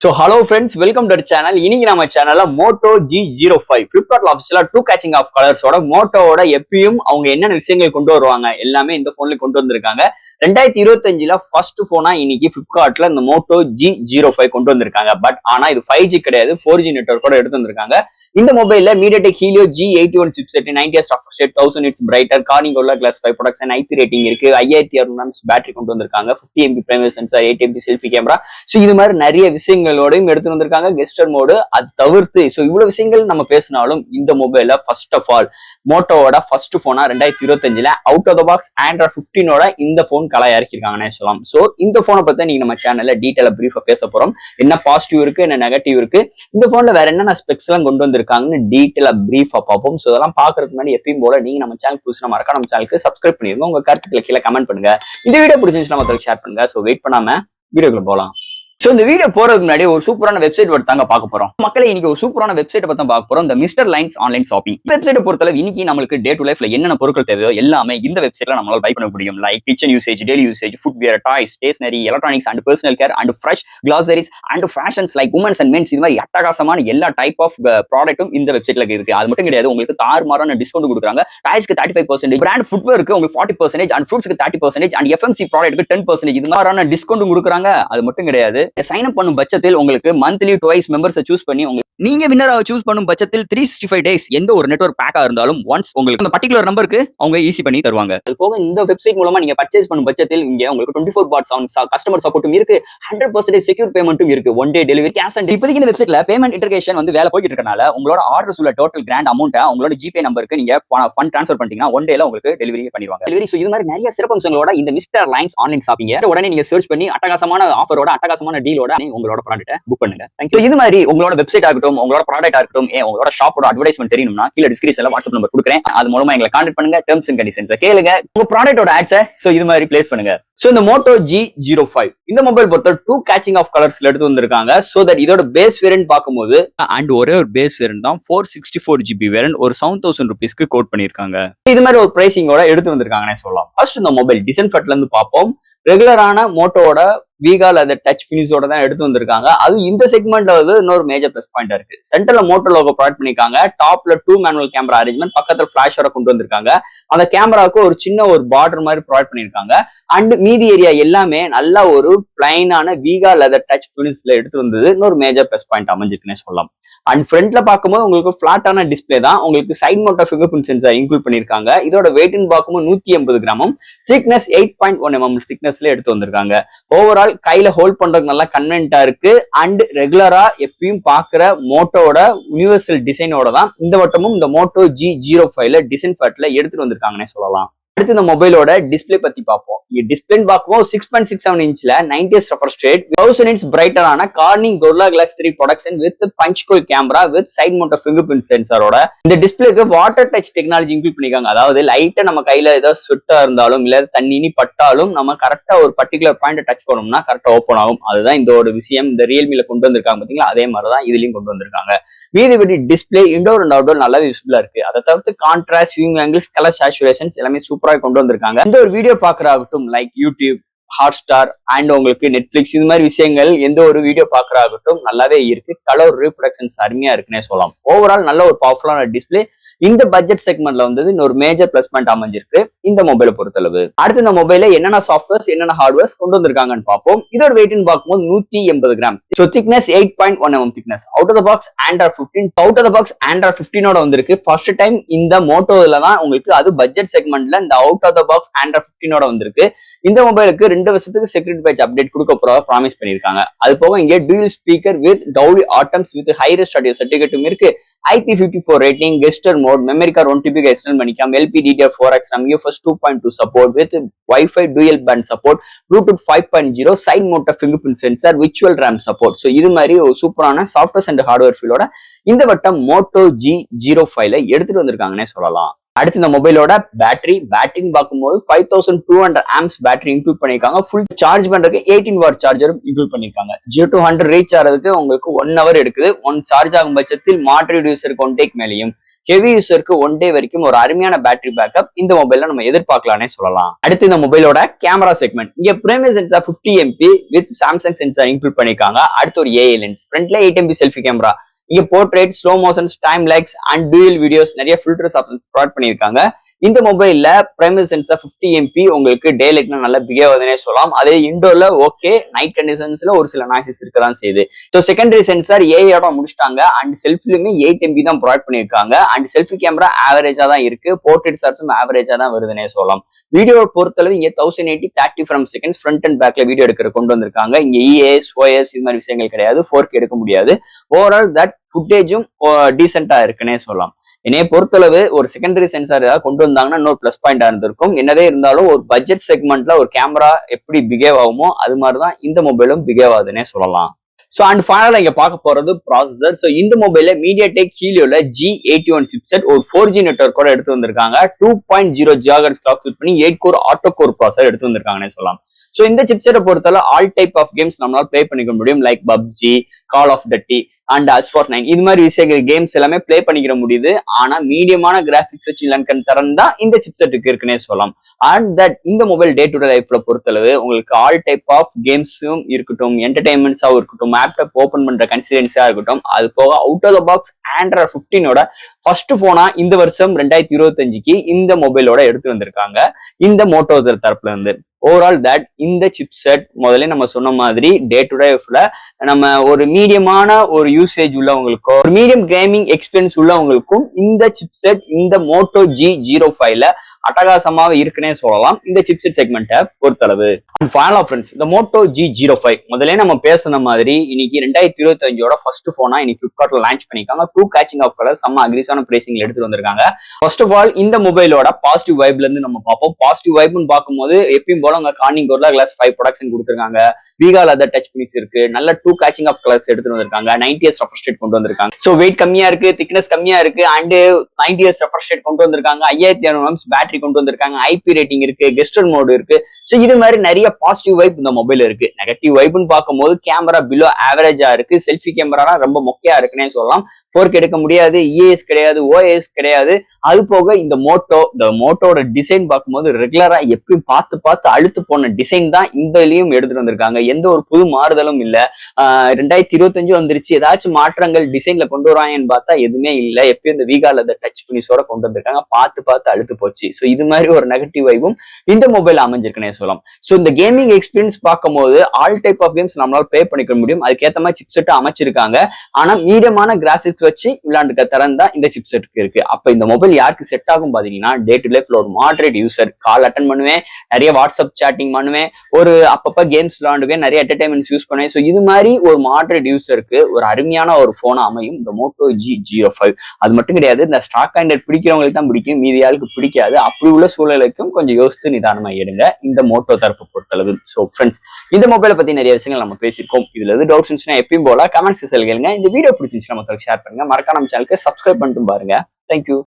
So hello friends, welcome to our channel. இன்னைக்கு நம்ம சேனல்ல Moto G05 Flipkart ஆஃபீஷியலா 2 catching of colors ஓட மோட்டோவோட எப்பயும் அவங்க என்னென்ன விஷயங்கள் கொண்டு வருவாங்க எல்லாமே இந்த போன்ல கொண்டு வந்திருக்காங்க. 2025ல ஃபர்ஸ்ட் போனா இன்னைக்கு Flipkartல இந்த Moto G05 கொண்டு வந்திருக்காங்க. பட் ஆனா இது 5G கிடையாது, 4G நெட்வொர்க்கோட எடுத்து வந்திருக்காங்க. இந்த மொபைல்ல MediaTek Helio G81 chipset, 90Hz refresh rate, 1000 nits brighter, Corning Gorilla Glass 5 production, IP rating இருக்கு, 5600 mAh பேட்டரி கொண்டு வந்திருக்காங்க, 50MP primary sensor, 8MP selfie camera. So இது மாதிரி நிறைய விஷயங்கள் எடுத்து வந்திருக்காங்க. கெஸ்டர் மோடு அது தவிர்த்து சோ இவ்வளவு விஷயங்கள் நம்ம பேசினாலும் இந்த மொபைல்ல ஃபர்ஸ்ட் ஆஃப் ஆல் மோட்டோவோட ஃபர்ஸ்ட் போனா 2025ல out of the box Android 15ஓட இந்த போன் கலா இறக்கிருக்காங்கன்னே சொல்லலாம். சோ இந்த போனை பத்தி நீங்க நம்ம சேனல்ல டீடைலா பிரீஃபா பேச போறோம். என்ன பாசிட்டிவ் இருக்கு, என்ன நெகட்டிவ் இருக்கு, இந்த போன்ல வேற என்னென்ன ஸ்பெக்ஸ் எல்லாம் கொண்டு வந்திருக்காங்கன்னு டீடைலா பிரீஃபா பார்ப்போம். சோ இதெல்லாம் பாக்குறதுக்கு முன்னாடி எப்பயும் போல நீங்க நம்ம சேனல் புதுசா மறக்காம நம்ம சேனலுக்கு சப்ஸ்கிரைப் பண்ணிருங்க. உங்க கருத்துக்களை கீழே கமெண்ட் பண்ணுங்க. இந்த வீடியோ பிடிச்சிருந்துச்சுன்னா மத்தவங்களுக்கு ஷேர் பண்ணுங்க. சோ வெயிட் பண்ணாம வீடியோக்குள்ள போலாம். சோ இந்த வீடியோ போறதுக்கு முன்னாடி ஒரு சூப்பரான வெப்சைட் தாங்க பார்க்க போறோம். மக்களே இன்னைக்கு ஒரு சூப்பரான வெப்சைட் பத்தி பார்க்க போறோம். இந்த மிஸ்டர் லைன்ஸ் ஆன்லைன் ஷாப்பிங் வெப்சைட்டை பொறுத்தளவு இன்னைக்கு நமக்கு டே டு லைஃப்ல என்னென்ன பொருட்கள் தேவையோ எல்லாமே இந்த வெப்சைட்ல நம்மளால பை பண்ண முடியும். Like kitchen usage, daily usage, footwear, toys, stationery, electronics and personal care and fresh groceries and fashions like women's and men's, இது மாதிரி அட்டகாசமான எல்லா டைப் ஆஃப் ப்ராடக்ட்டும் இந்த வெப்சைட்ல இருக்கு. அது மட்டும் கிடையாது, உங்களுக்கு தாறுமாறான டிஸ்கவுண்ட் கொடுக்குறாங்க. டாய்ஸ்க்கு 35%, பிராண்ட் ஃபுட்வேருக்கு உங்களுக்கு 40% அண்ட் ஃப்ரூட்ஸ்க்கு 30% அண்ட் FMC ப்ராடக்ட்க்கு 10%, இது மாதிரியான டிஸ்கவுண்ட் கொடுக்குறாங்க. அது மட்டும் கிடையாது, சைன் அப் பண்ணும் பட்சத்தில் உங்களுக்கு மந்த்லி ட்வைஸ் மெம்பர்ஸை சூஸ் பண்ணி நீங்க வின்னராக சூஸ் பண்ணும் பட்சத்தில் 365 டேஸ் எந்த ஒரு நெட்வொர்க் பேக்கா இருந்தாலும் ஒன்ஸ் உங்களுக்கு அந்த பர்டிகுலர் நம்பருக்கு அவங்க ஈஸி பண்ணி தருவாங்க. அது போக இந்த வெப்சைட் மூலமா நீங்க பர்ச்சேஸ் பண்ணும் பட்சத்தில் இங்க உங்களுக்கு 24/7 கஸ்டமர் சப்போர்ட்டும் இருக்கு, 100% செக்யூர் பேமெண்ட்டும் இருக்கு, one day delivery, cash and இப்போதைக்கு இந்த வெப்சைட்ல பேமெண்ட் இன்டகிரேஷன் வேலை போயிட்டு இருக்கனால உங்களோட ஆர்டர்ஸ் உள்ள டோட்டல் கிராண்ட் அமௌண்ட்டை உங்களோட ஜிபே நம்பருக்கு நீங்க ஃபண்ட் ட்ரான்ஸ்ஃபர் பண்ணிட்டீங்கன்னா ஒன் டேல உங்களுக்கு டெலிவரி பண்ணிடுவாங்க. டெலிவரி இது மாதிரி நிறைய சிறப்பம்சங்களோட இந்த மிஸ்டர் லைன்ஸ் ஆன்லைன் ஷாப்பிங் உடனே நீங்க சர்ச் பண்ணி அட்டகாசமான ஆஃபரோட அட்டகாசமான டீலோட உங்களோட ப்ராடக்ட்டை புக் பண்ணுங்க. தேங்க்யூ. இது மாதிரி உங்களோட வெப்சைட் ஆகட்டும், உங்களோட ப்ராடக்ட் ஆகட்டும், உங்களோட ஷாப்போட அட்வர்டைஸ்மென்ட் தெரியணும்னா கீழ டிஸ்கிரிப்ஷன்ல வாட்ஸ்அப் நம்பர் கொடுக்குறேன். அது மூலமா எங்களை கான்டாக்ட் பண்ணுங்க. டெர்ம்ஸ் அண்ட் கண்டிஷன்ஸ் கேளுங்க. உங்க ப்ராடக்ட்டோட ஆட்ஸை இது மாதிரி பிளேஸ் பண்ணுங்க. சோ இந்த Moto G05 இந்த மொபைல் பொறுத்த 2 catching of colors எடுத்து வந்திருக்காங்க. சோ தட் இதோட பேஸ் வேரியன்ட் பார்க்கும்போது அண்ட் ஒரே ஒரு பேஸ் வேரியன்ட் தான் 464GB வேரியன்ட் ஒரு 7000 ரூபீஸ்க்கு கோட் பண்ணிருக்காங்க. இது மாதிரி ஒரு பிரைசிங்கோட எடுத்து வந்திருக்காங்கன்னே சொல்லலாம். ஃபர்ஸ்ட் இந்த மொபைல் டிசைன் ஃபட்ல இருந்து பார்ப்போம். ரெகுலரான மோட்டோவோட வீகால் அந்த டச் பினிஷோட தான் எடுத்து வந்திருக்காங்க. அது இந்த செக்மெண்ட்ல இன்னொரு மேஜர் பிளஸ் பாயிண்டா இருக்கு. சென்டர்ல மோட்டோ லோகோ ப்ரொவைட் பண்ணிருக்காங்க. டாப்ல 2 மேனுவல் கேமரா அரேஞ்ச்மெண்ட், பக்கத்துல பிளாஷோட கொண்டு வந்திருக்காங்க. அந்த கேமராவுக்கு ஒரு சின்ன ஒரு பார்டர் மாதிரி ப்ரொவைட் பண்ணிருக்காங்க. அண்ட் மீதி ஏரியா எல்லாமே நல்ல ஒரு பிளைனான வீகா லெதர் டச் பினிஷ்ல எடுத்து வந்தது இன்னொரு மேஜர் பிளஸ் பாயிண்ட் அமைஞ்சிருக்குன்னே சொல்லலாம். அண்ட் ஃப்ரண்ட்ல பார்க்கும்போது உங்களுக்கு பிளாட்டான டிஸ்பிளே தான். உங்களுக்கு side mount fingerprint sensor include பண்ணிருக்காங்க. இதோட வெயிட்னு பார்க்கும்போது 180 கிராமும், திக்னஸ் 8.1 mm திக்னஸ்ல எடுத்து வந்திருக்காங்க. ஓவரால் கையில ஹோல்ட் பண்றதுக்கு நல்லா கன்வென்ட்டா இருக்கு. அண்ட் ரெகுலரா எப்பயும் பாக்குற மோட்டோட யூனிவர்சல் டிசைனோட தான் இந்த வட்டமும் இந்த Moto G05ல டிசைன் ஃபட்ல எடுத்துட்டு வந்திருக்காங்கன்னே சொல்லலாம். அடுத்து இந்த மொபைலோட டிஸ்பிளே பத்தி பார்ப்போம். டிஸ்பிளே பார்க்கும்போது 6.67 இன்ச்ல 90Hz refresh rate, 1000 nits brighter ஆன Corning Gorilla Glass 3 production with punch hole camera with side mount fingerprint sensor-ஓட இந்த டிஸ்பிளேக்கு வாட்டர் டச் டெக்னாலஜி இன்க்ளூட் பண்ணிருக்காங்க. அதாவது லைட்டா நம்ம கையில ஏதாவது ஸ்வெட்டா இருந்தாலும் இல்ல தண்ணி பட்டாலும் நம்ம கரெக்டா ஒரு பர்டிகுலர் பாயிண்ட் டச் பண்ணோம்னா கரெக்டா ஓப்பன் ஆகும். அதுதான் இந்த ஒரு விஷயம் இந்த ரியல்மில கொண்டு வந்திருக்காங்க பாத்தீங்களா, அதே மாதிரிதான் இதுலயும் கொண்டு வந்திருக்காங்க. மீதிபடி டிஸ்பிளே இன்டோர் அண்ட் அவுட்டோர் நல்லாவே விசிபிளா இருக்கு. அதை தவிர்த்து contrast, viewing angles, colour saturations எல்லாமே சூப்பரா கொண்டு வந்திருக்காங்க. இந்த ஒரு வீடியோ பாக்குறாகட்டும் லைக் யூடியூப், ஹாட்ஸ்டார் அண்ட் உங்களுக்கு நெட்ஃபிளிக்ஸ், இது மாதிரி விஷயங்கள் எந்த ஒரு வீடியோ பாக்குறாகட்டும் நல்லாவே இருக்கு. கலர் ரீப்ரொடக்ஷன்ஸ் அருமையா இருக்குன்னே சொல்லலாம். ஓவரால் நல்ல ஒரு பவர்ஃபுல்லான டிஸ்பிளே இந்த பட்ஜெட் செக்மெண்ட்ல இன்னொரு மேஜர் பிளஸ் பாயிண்ட் அமைஞ்சிருக்கு இந்த மொபைலை பொறுத்தளவு. அடுத்து இந்த மொபைல என்னென்ன சாஃப்ட்வேர்ஸ் என்னென்ன ஹார்ட்வேர்ஸ் கொண்டு வந்திருக்காங்கன்னு பார்ப்போம். இதோட வெயிட்னு பார்க்கும்போது 180 கிராம். So thickness 8.1 mm thickness. Out of the box Android 15ஓட வந்திருக்கு. ஃபர்ஸ்ட் டைம் இந்த மோட்டோல தான் உங்களுக்கு அது பட்ஜெட் செக்மெண்ட்ல இந்த out of the box Android 15ஓட வந்திருக்கு. இந்த மொபைலுக்கு 2 வருஷத்துக்கு செக்யூரிட்டி பேட்ச் அப்டேட் கொடுக்க போறதா ப்ராமிஸ் பண்ணிருக்காங்க. அது போக இங்க dual speaker with Dolby Atmos with high res audio சர்டிபிகேட்டும் இருக்கு. IP54 rating, gesture mode, memory card 1 TB extend பண்ணிக்கலாம், LPDDR4X, UFS 2.2 support with Wi-Fi dual band support, Bluetooth 5.0, side mount fingerprint sensor, virtual RAM support. So இது மாதிரி ஒரு சூப்பரான software and hardware ஃபீலோட இந்த வட்டம் Moto G05ல எடுத்துட்டு வந்திருக்காங்கன்னே சொல்லலாம். அடுத்து இந்த மொபைலோட பேட்டரின்னு பார்க்கும்போது 5200 ஆம்ஸ் பேட்டரி இன்க்ளூட் பண்ணிருக்காங்க. ஃபுல் சார்ஜ் பண்றதுக்கு 18 வாட் சார்ஜரும் இன்க்ளூட் பண்ணிருக்காங்க. 0 to 100 ரீச் ஆகிறதுக்கு உங்களுக்கு 1 hour எடுக்குது. ஒன் சார்ஜ் ஆகும் பட்சத்தில் மாடரேட் யூசருக்கு 1 டேக்கு மேலேயும், ஹெவி யூசருக்கு 1 டே வரைக்கும் ஒரு அருமையான பேட்டரி பேக்கப் இந்த மொபைல்ல நம்ம எதிர்பார்க்கலானே சொல்லலாம். அடுத்து இந்த மொபைலோட கேமரா செக்மெண்ட், இங்க primary sensor 50 MP with Samsung sensor include பண்ணிருக்காங்க. அடுத்து ஒரு ஏஐ லென்ஸ், ஃப்ரண்ட்ல 8 MP செல்ஃபி கேமரா, இங்க portrait, slow motions, time likes and dual videos நிறைய ஃபில்டர்ஸ் ஆப்ஷன் ப்ரொவைட் பண்ணிருக்காங்க. இந்த மொபைல்ல பிரைமரி சென்சார் 50 MP உங்களுக்கு டே லைட்ல நல்லா பிஹேவ் ஆகுதுன்னே சொல்லலாம். அதே இண்டோர்ல ஓகே, நைட் கண்டிஷன்ஸ்ல ஒரு சில நாய்ஸஸ் இருக்கதான் செய்யுது. ஸோ செகண்டரி சென்சார் ஏஐயோட முடிச்சிட்டாங்க. அண்ட் செல்ஃபிலுமே 8 MP தான் ப்ரொவைட் பண்ணிருக்காங்க. அண்ட் செல்ஃபி கேமரா ஆவரேஜா தான் இருக்கு, போர்ட்ரேட் சார்ஜும் ஆவரேஜா தான் வருதுன்னே சொல்லலாம். வீடியோ பொறுத்தளவு இங்க 1080 30 frames செகண்ட்ஸ் ஃப்ரண்ட் அண்ட் பேக்ல வீடியோ எடுக்கிற கொண்டு வந்திருக்காங்க. இங்க இஎஸ் ஓஎஸ் இது மாதிரி விஷயங்கள் கிடையாது, 4K எடுக்க முடியாது. ஓவரால் தட் ஃபுட்டேஜும் டீசென்டா இருக்குன்னே சொல்லலாம். என்னைய பொறுத்தளவு ஒரு செகண்டரி சென்சார் ஏதாவது கொண்டு வந்தாங்கன்னா இன்னொரு பிளஸ் பாயிண்டா இருந்திருக்கும். என்னதே இருந்தாலும் ஒரு பட்ஜெட் செக்மெண்ட்ல ஒரு கேமரா எப்படி பிஹேவ் ஆகுமோ அது மாதிரிதான் இந்த மொபைலும் பிஹேவ் ஆகுதுன்னே சொல்லலாம். ஸோ அண்ட் ஃபைனலா இங்க பார்க்க போறது ப்ராசஸர். ஸோ இந்த மொபைல MediaTek Helioல G81 சிப்செட் ஒரு 4G நெட்வொர்க் கூட எடுத்து வந்திருக்காங்க. 2.0 GHz கிளாக் யூஸ் பண்ணி 8 கோர் ஆட்டோ கோர் ப்ராசஸர் எடுத்து வந்திருக்காங்கன்னு சொல்லலாம். ஸோ இந்த சிப்செட்டை பொறுத்தவரை ஆல் டைப் ஆஃப் கேம்ஸ் நம்மளால பிளே பண்ணிக்க முடியும். Like PUBG, call of duty and Asphalt 9 இது மாதிரி விஷயங்கள் கேம்ஸ் எல்லாமே பிளே பண்ணிக்கிற முடியுது. ஆனா மீடியமான கிராபிக்ஸ் வச்சு இலக்கன் தரம் தான் இந்த சிப்செட்டுக்கு இருக்குன்னே சொல்லலாம். அண்ட் தட் இந்த மொபைல் டே டு டே லைஃப்ல பொறுத்தளவு உங்களுக்கு ஆல் டைப் ஆஃப் கேம்ஸும் இருக்கட்டும், என்டர்டைன்மெண்ட்ஸாவும் இருக்கட்டும், லேப்டாப் ஓபன் பண்ற கன்சிடென்ஸா இருக்கட்டும், அது போக out of the box Android 15ஓட ஃபர்ஸ்ட் போனா இந்த வருஷம் 2025க்கு இந்த மொபைலோட எடுத்து வந்திருக்காங்க இந்த மோட்டோ தரப்புல இருந்து. ஓவரால் தட் இந்த சிப்செட் முதல்ல நம்ம சொன்ன மாதிரி டே டு டே லைஃப்ல நம்ம ஒரு மீடியமான ஒரு யூசேஜ் உள்ளவங்களுக்கோ, ஒரு மீடியம் கேமிங் எக்ஸ்பீரியன்ஸ் உள்ளவங்களுக்கும் இந்த சிப்செட் இந்த மோட்டோ G05ல அட்டகாசமாக இருக்குன்னே சொல்லலாம் இந்த சிப்செட் செக்மெண்ட்டை பொறுத்தளவு. அண்ட் ஃபைனலா ஃப்ரெண்ட்ஸ், இந்த மோட்டோ G05 முதல்ல நம்ம பேசின மாதிரி இன்னைக்கு 2025ஓட ஃபர்ஸ்ட் போனா இன்னைக்கு பிளிப்கார்ட்ல லான்ச் பண்ணிருக்காங்க. 2 கேச்சிங் ஆஃப் கலர் செம்ம அக்ரிஸான பிரைசிங்ல எடுத்து வந்திருக்காங்க. ஃபர்ஸ்ட் ஆஃப் ஆல் இந்த மொபைலோட பாசிட்டிவ் வைப்ல இருந்து நம்ம பார்ப்போம். பாசிட்டிவ் வைப்னு பார்க்கும்போது எப்பயும் போல உங்க கார்னிங் கோர்லா கிளாஸ் 5 ப்ரொடக்ஷன் கொடுத்துருக்காங்க. வீகா லெதர் டச் பினிக்ஸ் இருக்கு, நல்ல 2 கேச்சிங் ஆஃப் கலர்ஸ் எடுத்து வந்திருக்காங்க. 90s ரெஃப்ரெஷ் ரேட் கொண்டு வந்திருக்காங்க. ஸோ வெயிட் கம்மியா இருக்கு, திக்னஸ் கம்மியா இருக்கு, அண்ட் 90s ரெஃப்ரெஷ் ரேட் கொண்டு வந்திருக்காங்க. 5600 mAh பேட்டரி கொண்டு வந்திருக்காங்க. ஐபி ரேட்டிங் இருக்கு, கெஸ்டர் மோட் இருக்கு. ஸோ இது மாதிரி நிறைய பாசிட்டிவ் வைப் இந்த மொபைல் இருக்கு. நெகட்டிவ் வைப்னு பார்க்கும்போது கேமரா பிலோ ஆவரேஜா இருக்கு. செல்ஃபி கேமரா ரொம்ப மொக்கையா இருக்குன்னே சொல்லலாம். 4K எடுக்க முடியாது, இஎஸ் கிடையாது, ஓஎஸ் கிடையாது. அது போக இந்த மோட்டோட டிசைன் பார்க்கும்போது ரெகுலரா எப்பயும் பார்த்து அழுத்து போன டிசைன் தான் இந்த இதுலயும் எடுத்துட்டு வந்திருக்காங்க. எந்த ஒரு புது மாறுதலும் இல்ல. 2025 வந்துருச்சு, ஏதாச்சும் மாற்றங்கள் டிசைன்ல கொண்டு வருவாங்கன்னு பார்த்தா எதுவுமே இல்ல. எப்பயும் இந்த வீகா லெதர் டச் பினிஷோட கொண்டு வந்திருக்காங்க. பார்த்து அழுத்து போச்சு. ஸோ இது மாதிரி ஒரு நெகட்டிவ் வைவும் இந்த மொபைல் அமைஞ்சிருக்குன்னே சொல்லலாம். ஸோ இந்த கேமிங் எக்ஸ்பீரியன்ஸ் பார்க்கும்போது ஆல் டைப் ஆஃப் கேம்ஸ் நம்மளால பிளே பண்ணிக்க முடியும். அதுக்கேற்ற மாதிரி சிப்செட் அமைச்சிருக்காங்க. ஆனா மீடியமான கிராபிக்ஸ் வச்சு விளையாண்டுக்க தரம் தான் இந்த சிப்செட்டுக்கு இருக்கு. அப்ப இந்த மொபைல் யாருக்கு செட் ஆகும் பாத்தீங்கன்னா, டே டு லைஃப்ல ஒரு மாடரேட் யூசர், கால் அட்டன் பண்ணுவேன், நிறைய வாட்ஸ்அப் சேட்டிங் பண்ணுவேன், ஒரு அப்பப்ப கேம்ஸ் விளையாண்டுவேன், நிறைய என்டர்டைன்மெண்ட் யூஸ் பண்ணுவேன். ஸோ இது மாதிரி ஒரு மாடரேட் யூசருக்கு ஒரு அருமையான ஒரு போனா அமையும் இந்த மோட்டோ G05. அது மட்டும் கிடையாது, இந்த ஸ்டாக் ஹேண்டட் பிடிக்கிறவங்களுக்கு தான் பிடிக்கும், மீதி ஆளுக்கு பிடிக்காது. அப்படி உள்ள சூழலுக்கும் கொஞ்சம் யோசித்து நிதானமா எடுங்க இந்த மோட்டோ தரப்பு பொறுத்தளவு. ஸோ ஃப்ரெண்ட்ஸ், இந்த மொபைலை பத்தி நிறைய விஷயங்கள் நம்ம பேசியிருக்கோம். இதுல எது டவுட்ஸ் இருந்துச்சுன்னா எப்பயும் போல கமெண்ட்ஸ் கேளுங்க. இந்த வீடியோ பிடிச்சிருந்துச்சுன்னா மத்தவங்களுக்கு ஷேர் பண்ணுங்க. மறக்காம நம்ம சேனலுக்கு சப்ஸ்கிரைப் பண்ணிட்டு பாருங்க. தேங்க்யூ.